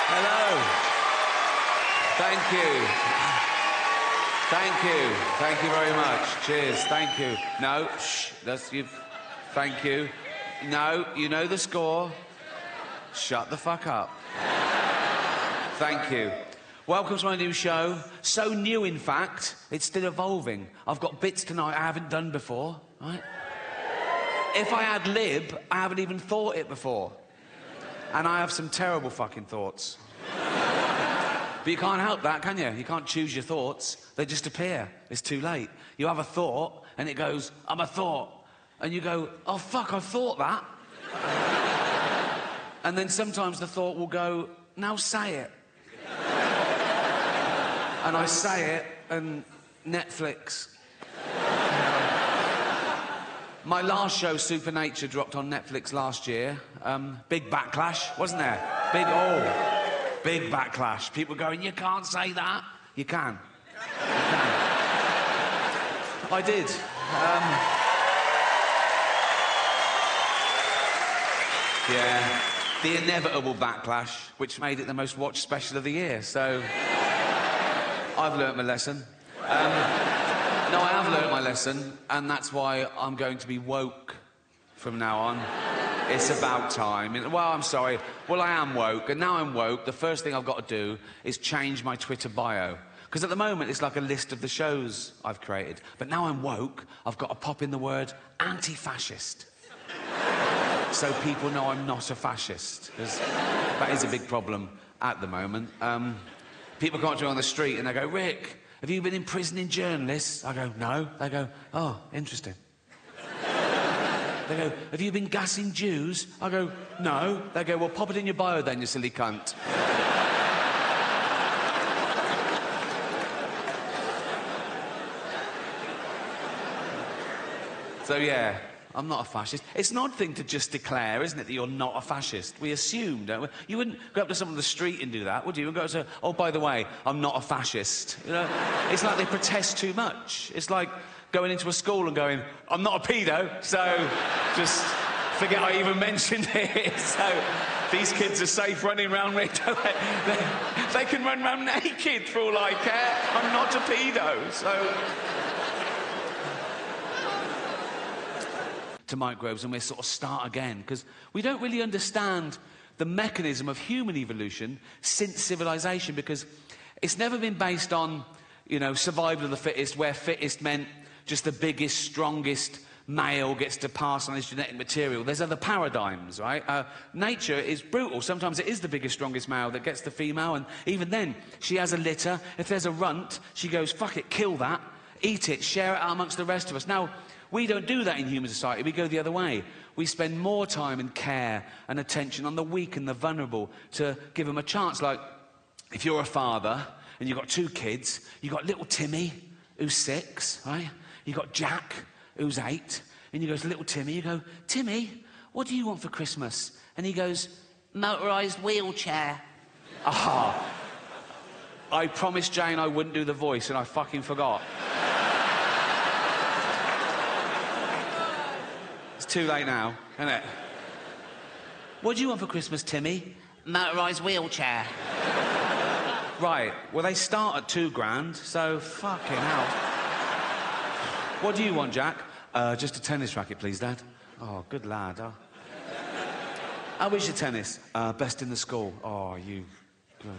Hello. Thank you. Thank you. Thank you very much. Cheers. Thank you. No, shh. That's you. Thank you. No, you know the score. Shut the fuck up. Thank you. Welcome to my new show. So new, in fact, it's still evolving. I've got bits tonight I haven't done before, right? If I ad lib, I haven't even thought it before. And I have some terrible fucking thoughts. But you can't help that, can you? You can't choose your thoughts. They just appear. It's too late. You have a thought, and it goes, I'm a thought. And you go, oh, fuck, I've thought that. And then sometimes the thought will go, now say it. And I say it, and Netflix. My last show, Supernature, dropped on Netflix last year. Big backlash, wasn't there? Big backlash. People going, you can't say that. You can. You can. I did. Yeah. The inevitable backlash, which made it the most watched special of the year, so... I've learnt my lesson. No, I have learnt my lesson, and that's why I'm going to be woke from now on. It's about time. Well, I'm sorry. Well, I am woke, and now I'm woke, the first thing I've got to do is change my Twitter bio. Because at the moment, it's like a list of the shows I've created. But now I'm woke, I've got to pop in the word anti-fascist. So people know I'm not a fascist, because that is a big problem at the moment. People come up to me on the street and they go, Rick, have you been imprisoning journalists? I go, no. They go, oh, interesting. They go, have you been gassing Jews? I go, no. They go, well, pop it in your bio then, you silly cunt. So, yeah, I'm not a fascist. It's an odd thing to just declare, isn't it, that you're not a fascist? We assume, don't we? You wouldn't go up to someone on the street and do that, would you? And go to, oh, by the way, I'm not a fascist. You know, it's like they protest too much. It's like going into a school and going, I'm not a pedo, so just forget I even mentioned it. So these kids are safe running around me. They can run around naked for all I care. I'm not a pedo, so... to microbes, and we sort of start again, because we don't really understand the mechanism of human evolution since civilization, because it's never been based on, you know, survival of the fittest, where fittest meant just the biggest, strongest male gets to pass on his genetic material. There's other paradigms, right? Nature is brutal. Sometimes it is the biggest, strongest male that gets the female, and even then, she has a litter. If there's a runt, she goes, fuck it, kill that, eat it, share it out amongst the rest of us. Now, we don't do that in human society. We go the other way. We spend more time and care and attention on the weak and the vulnerable to give them a chance. Like, if you're a father and you've got 2 kids, you've got little Timmy, who's 6, right? You've got Jack, who's 8, and you go to little Timmy, you go, Timmy, what do you want for Christmas? And he goes, motorised wheelchair. Ah, I promised Jane I wouldn't do the voice, and I fucking forgot. Too late now, isn't it? What do you want for Christmas, Timmy? Motorised wheelchair. Right, well, they start at £2,000, so fucking hell. What do you want, Jack? Just a tennis racket, please, Dad. Oh, good lad. Oh. How is your tennis? Best in the school. Oh, you... Good.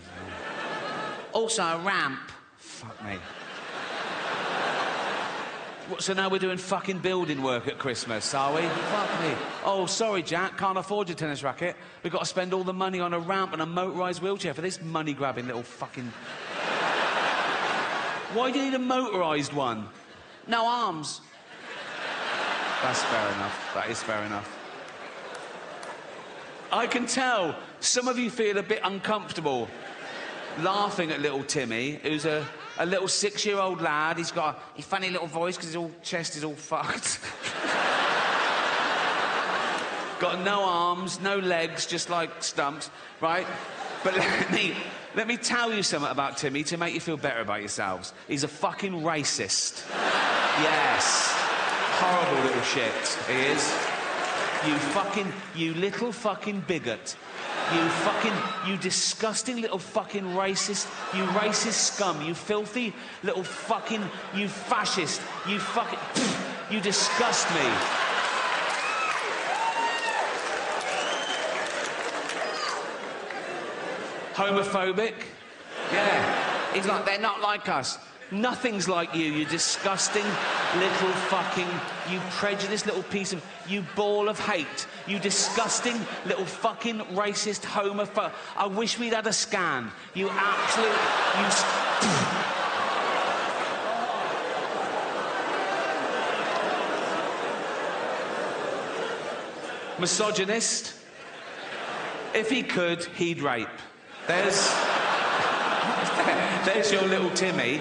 Also a ramp. Fuck me. So now we're doing fucking building work at Christmas, are we? Fuck me. Oh, sorry, Jack, can't afford your tennis racket. We've got to spend all the money on a ramp and a motorised wheelchair for this money-grabbing little fucking... Why do you need a motorised one? No arms. That's fair enough. That is fair enough. I can tell some of you feel a bit uncomfortable laughing at little Timmy, who's a little 6-year-old lad. He's got a funny little voice because his chest is all fucked. Got no arms, no legs, just like stumps, right? But let me tell you something about Timmy to make you feel better about yourselves. He's a fucking racist. Yes. Horrible little shit, he is. You little fucking bigot. You disgusting little fucking racist, you racist scum, you filthy little fucking, you fascist, you fucking, you disgust me. Homophobic? Yeah. He's like, they're not like us. Nothing's like you disgusting little fucking, you prejudiced little piece of, you ball of hate. You disgusting little fucking racist homophobe. I wish we'd had a scan. You absolute, misogynist. If he could, he'd rape. There's your little Timmy.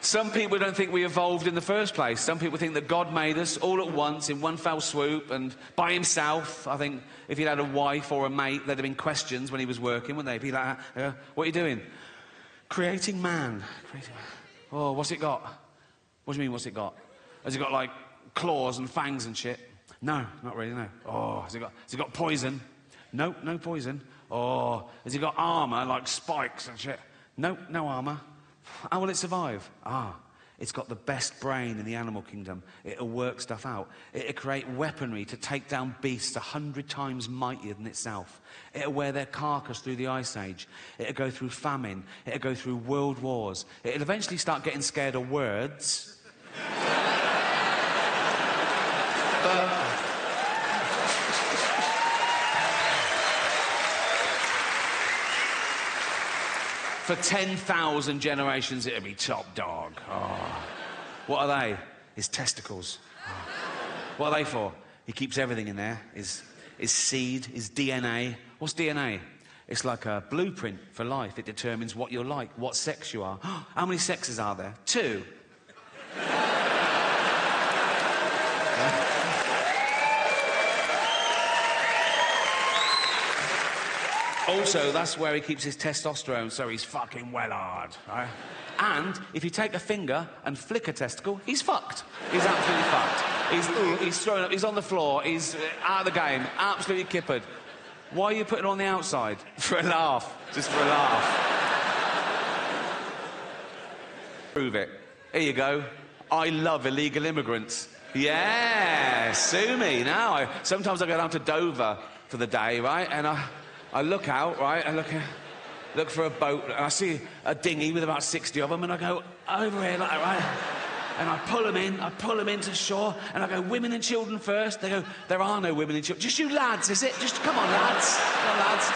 Some people don't think we evolved in the first place. Some people think that God made us all at once in one fell swoop and by himself. I think if he'd had a wife or a mate, there'd have been questions when he was working, wouldn't they? He'd be like, what are you doing? Creating man. Oh, what's it got? What do you mean, what's it got? Has it got, like, claws and fangs and shit? No, not really, no. Oh, has it got poison? No, no poison. Oh, has it got armour, like spikes and shit? No, no armour. How will it survive? Ah, it's got the best brain in the animal kingdom. It'll work stuff out. It'll create weaponry to take down beasts 100 times mightier than itself. It'll wear their carcass through the Ice Age. It'll go through famine. It'll go through world wars. It'll eventually start getting scared of words. But for 10,000 generations, it'll be top dog. Oh. What are they? His testicles. Oh. What are they for? He keeps everything in there. His seed, his DNA. What's DNA? It's like a blueprint for life. It determines what you're like, what sex you are. How many sexes are there? 2. Also, that's where he keeps his testosterone, so he's fucking well hard, right? And if you take a finger and flick a testicle, he's fucked. He's absolutely fucked. He's thrown up, he's on the floor, he's out of the game, absolutely kippered. Why are you putting it on the outside? For a laugh. Just for a laugh. Prove it. Here you go. I love illegal immigrants. Yeah, sue me now. Sometimes I go down to Dover for the day, right? And I look out, right, and look for a boat, and I see a dinghy with about 60 of them, and I go over here, like, right, and I pull them into shore, and I go, women and children first. They go, there are no women and children. Just you lads, is it? Just, come on, lads. Come on, lads.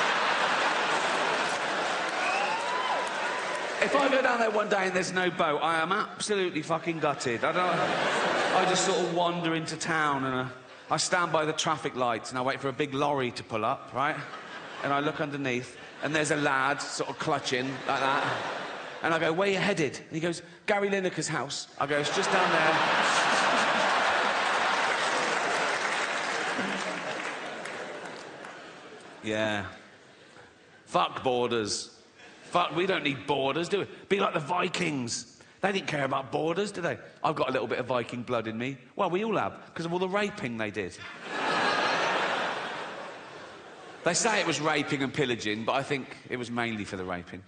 If I go down there one day and there's no boat, I am absolutely fucking gutted. I just sort of wander into town, and I stand by the traffic lights, and I wait for a big lorry to pull up, right? And I look underneath, and there's a lad sort of clutching like that. And I go, where you headed? And he goes, Gary Lineker's house. I go, it's just down there. Yeah. Fuck borders. Fuck, we don't need borders, do we? Be like the Vikings. They didn't care about borders, did they? I've got a little bit of Viking blood in me. Well, we all have, because of all the raping they did. They say it was raping and pillaging, but I think it was mainly for the raping.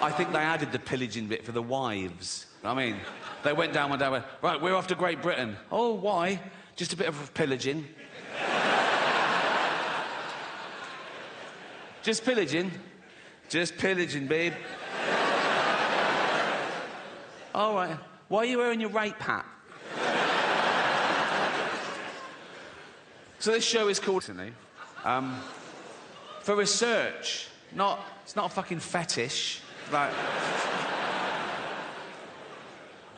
I think they added the pillaging bit for the wives. I mean, they went down one day and went, right, we're off to Great Britain. Oh, why? Just a bit of pillaging. Just pillaging. Just pillaging, babe. All right. Why are you wearing your rape hat? So this show is called... for research, it's not a fucking fetish. Like,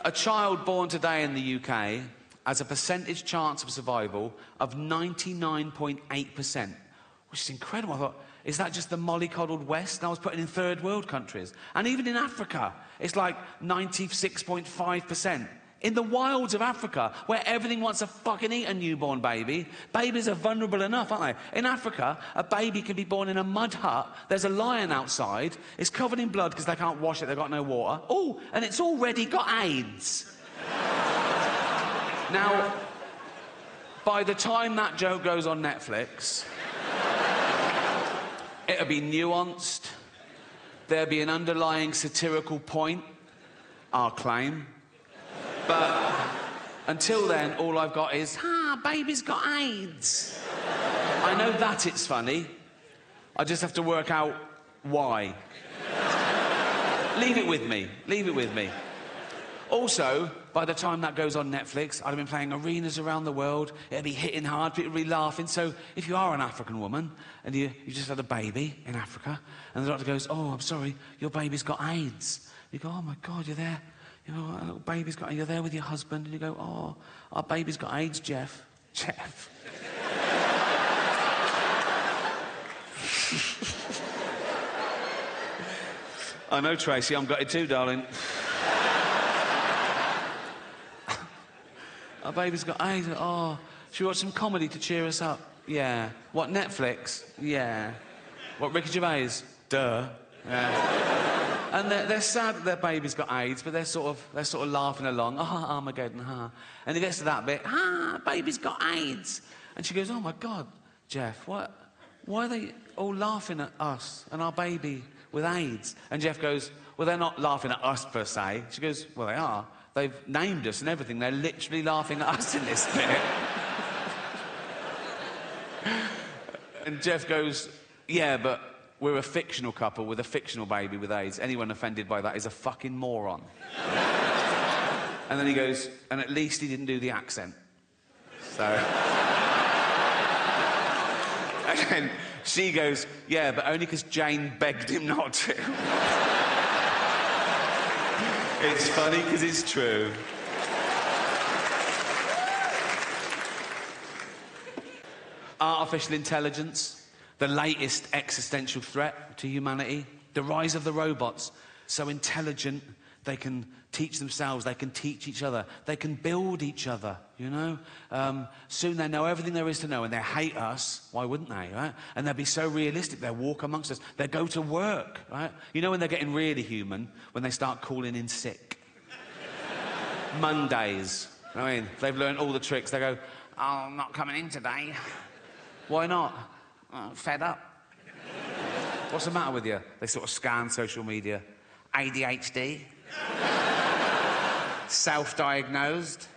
a child born today in the UK has a percentage chance of survival of 99.8%, which is incredible. I thought, is that just the mollycoddled West? And I was putting in third world countries. And even in Africa, it's like 96.5%. In the wilds of Africa, where everything wants to fucking eat a newborn baby, babies are vulnerable enough, aren't they? In Africa, a baby can be born in a mud hut. There's a lion outside. It's covered in blood because they can't wash it. They've got no water. Oh, and it's already got AIDS. Now, by the time that joke goes on Netflix, it'll be nuanced. There'll be an underlying satirical point, I'll claim. But until then, all I've got is, baby's got AIDS. I know that it's funny. I just have to work out why. Leave it with me. Leave it with me. Also, by the time that goes on Netflix, I'd have been playing arenas around the world. It'll be hitting hard, people will be laughing. So if you are an African woman and you just had a baby in Africa and the doctor goes, oh, I'm sorry, your baby's got AIDS. You go, oh, my God, you're there. You know, our little baby's got... You're there with your husband and you go, oh, our baby's got AIDS, Jeff. Jeff. I know, Tracy, I'm gutted too, darling. Our baby's got AIDS. Oh, should we watch some comedy to cheer us up? Yeah. What, Netflix? Yeah. What, Ricky Gervais? Duh. Yeah. And they're sad that their baby's got AIDS, but they're sort of laughing along. Armageddon, And it gets to that bit. Baby's got AIDS. And she goes, oh my God, Jeff, what? Why are they all laughing at us and our baby with AIDS? And Jeff goes, well, they're not laughing at us per se. She goes, well, they are. They've named us and everything. They're literally laughing at us in this bit. And Jeff goes, yeah, but we're a fictional couple with a fictional baby with AIDS. Anyone offended by that is a fucking moron. And then he goes, and at least he didn't do the accent. So... And then she goes, yeah, but only because Jane begged him not to. It's funny because it's true. Artificial intelligence, the latest existential threat to humanity. The rise of the robots, so intelligent, they can teach themselves, they can teach each other, they can build each other, you know? Soon they know everything there is to know and they hate us. Why wouldn't they, right? And they'll be so realistic, they'll walk amongst us, they'll go to work, right? You know when they're getting really human? When they start calling in sick. Mondays, I mean, they've learned all the tricks. They go, oh, I'm not coming in today. Why not? Oh, fed up. What's the matter with you? They sort of scan social media. ADHD. Self-diagnosed.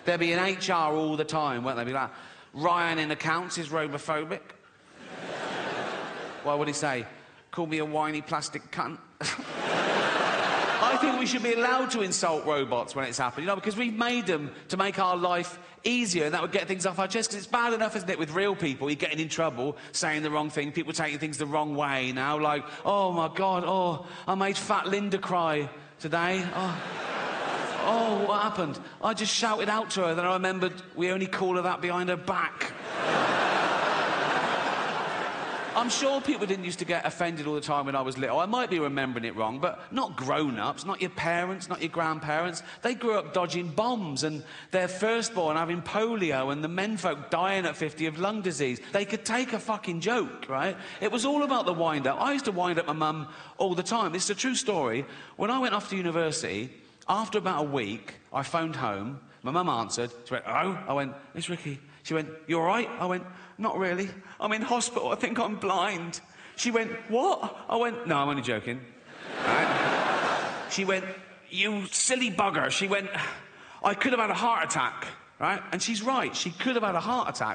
They'll be in HR all the time, won't they? Be like, Ryan in accounts is robophobic. Why would he say? Call me a whiny plastic cunt. I think we should be allowed to insult robots when it's happened, you know, because we've made them to make our life easier, and that would get things off our chest, because it's bad enough, isn't it, with real people, you're getting in trouble, saying the wrong thing, people taking things the wrong way now, like, oh, my God, oh, I made fat Linda cry today, oh, what happened? I just shouted out to her, then I remembered we only call her that behind her back. I'm sure people didn't used to get offended all the time when I was little. I might be remembering it wrong, but not grown-ups, not your parents, not your grandparents. They grew up dodging bombs and their firstborn having polio and the menfolk dying at 50 of lung disease. They could take a fucking joke, right? It was all about the wind-up. I used to wind up my mum all the time. This is a true story. When I went off to university, after about a week, I phoned home. My mum answered. She went, oh? I went, it's Ricky. She went, you all right? I went, not really. I'm in hospital. I think I'm blind. She went, what? I went, no, I'm only joking. Right? She went, you silly bugger. She went, I could have had a heart attack. Right? And she's right. She could have had a heart attack.